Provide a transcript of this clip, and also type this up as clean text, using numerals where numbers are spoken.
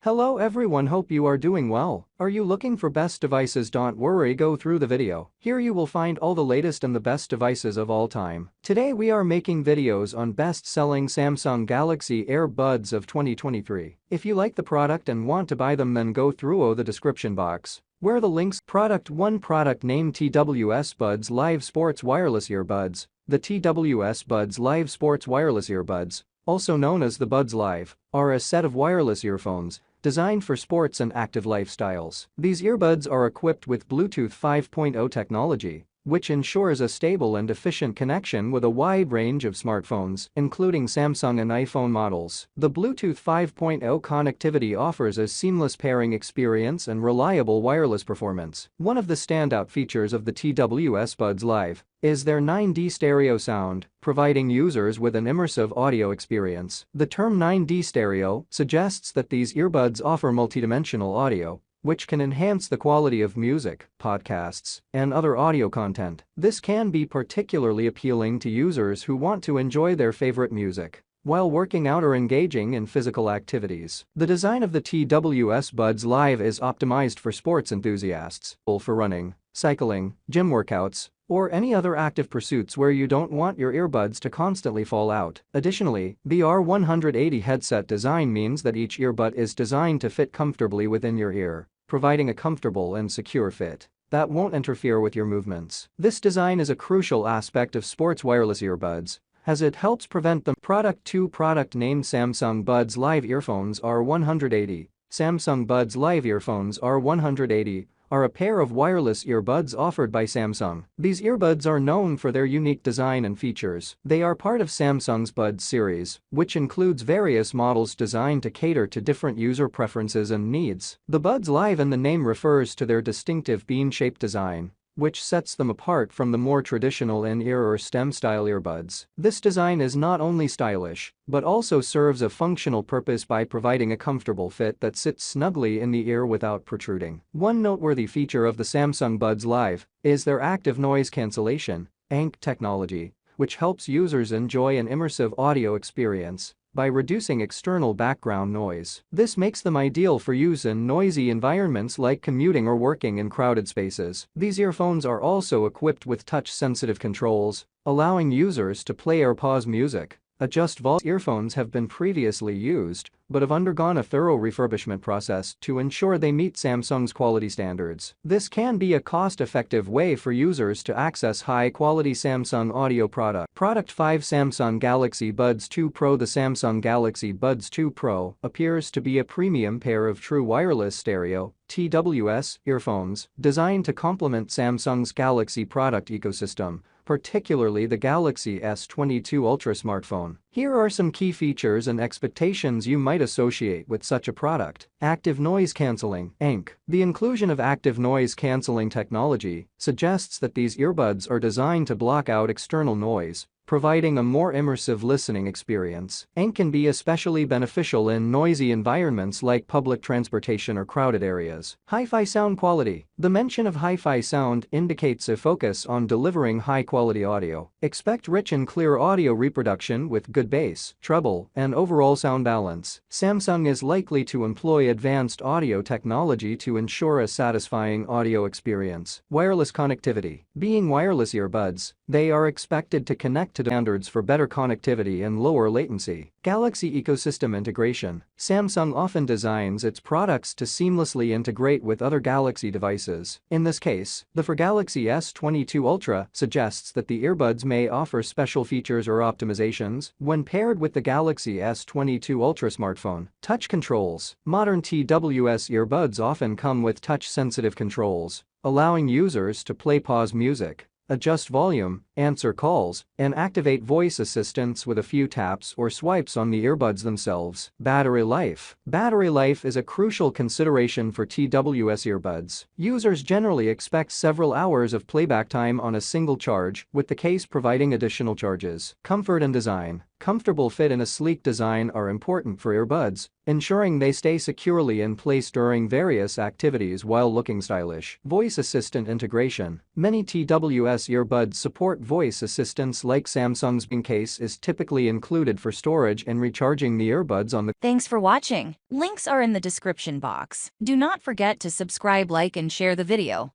Hello everyone, hope you are doing well. Are you looking for best devices? Don't worry, go through the video. Here you will find all the latest and the best devices of all time. Today we are making videos on best-selling Samsung Galaxy Earbuds of 2023. If you like the product and want to buy them, then go through the description box, where the links. Product 1. Product name: TWS Buds Live Sports Wireless Earbuds. The TWS Buds Live Sports Wireless Earbuds, also known as the Buds Live, are a set of wireless earphones designed for sports and active lifestyles. These earbuds are equipped with Bluetooth 5.0 technology, which ensures a stable and efficient connection with a wide range of smartphones, including Samsung and iPhone models. The Bluetooth 5.0 connectivity offers a seamless pairing experience and reliable wireless performance. One of the standout features of the TWS Buds Live is their 9D stereo sound, providing users with an immersive audio experience. The term 9D stereo suggests that these earbuds offer multidimensional audio, which can enhance the quality of music, podcasts, and other audio content. This can be particularly appealing to users who want to enjoy their favorite music while working out or engaging in physical activities. The design of the TWS Buds Live is optimized for sports enthusiasts, for running, cycling, gym workouts, or any other active pursuits where you don't want your earbuds to constantly fall out. Additionally, the R180 headset design means that each earbud is designed to fit comfortably within your ear, providing a comfortable and secure fit that won't interfere with your movements. This design is a crucial aspect of sports wireless earbuds, as it helps prevent them. Product 2. Product name: Samsung Buds Live Earphones R180. Samsung Buds Live Earphones R180 are a pair of wireless earbuds offered by Samsung. These earbuds are known for their unique design and features. They are part of Samsung's Buds series, which includes various models designed to cater to different user preferences and needs. The Buds Live in the name refers to their distinctive bean-shaped design, which sets them apart from the more traditional in-ear or stem-style earbuds. This design is not only stylish, but also serves a functional purpose by providing a comfortable fit that sits snugly in the ear without protruding. One noteworthy feature of the Samsung Buds Live is their active noise cancellation (ANC) technology, which helps users enjoy an immersive audio experience by reducing external background noise. This makes them ideal for use in noisy environments like commuting or working in crowded spaces. These earphones are also equipped with touch-sensitive controls, allowing users to play or pause music, adjust volume. Earphones have been previously used, but have undergone a thorough refurbishment process to ensure they meet Samsung's quality standards. This can be a cost-effective way for users to access high-quality Samsung audio product. Product 5. Samsung Galaxy Buds 2 Pro. The Samsung Galaxy Buds 2 Pro appears to be a premium pair of true wireless stereo (TWS) earphones designed to complement Samsung's Galaxy product ecosystem, particularly the Galaxy S22 Ultra smartphone. Here are some key features and expectations you might associate with such a product. Active noise cancelling (ANC). The inclusion of active noise cancelling technology suggests that these earbuds are designed to block out external noise, providing a more immersive listening experience. ANC can be especially beneficial in noisy environments like public transportation or crowded areas. Hi-fi sound quality. The mention of hi-fi sound indicates a focus on delivering high-quality audio. Expect rich and clear audio reproduction with good bass, treble, and overall sound balance. Samsung is likely to employ advanced audio technology to ensure a satisfying audio experience. Wireless connectivity. Being wireless earbuds, they are expected to connect to standards for better connectivity and lower latency. Galaxy ecosystem integration. Samsung often designs its products to seamlessly integrate with other Galaxy devices. In this case, the for Galaxy S22 Ultra suggests that the earbuds may offer special features or optimizations when paired with the Galaxy S22 Ultra smartphone. Touch controls. Modern TWS earbuds often come with touch-sensitive controls, allowing users to play, pause music, adjust volume, answer calls, and activate voice assistants with a few taps or swipes on the earbuds themselves. Battery life. Battery life is a crucial consideration for TWS earbuds. Users generally expect several hours of playback time on a single charge, with the case providing additional charges. Comfort and design. Comfortable fit and a sleek design are important for earbuds, ensuring they stay securely in place during various activities while looking stylish. Voice assistant integration. Many TWS earbuds support smart voice assistants like Samsung's Bing case is typically included for storage and recharging the earbuds on the. Thanks for watching. Links are in the description box. Do not forget to subscribe, like, and share the video.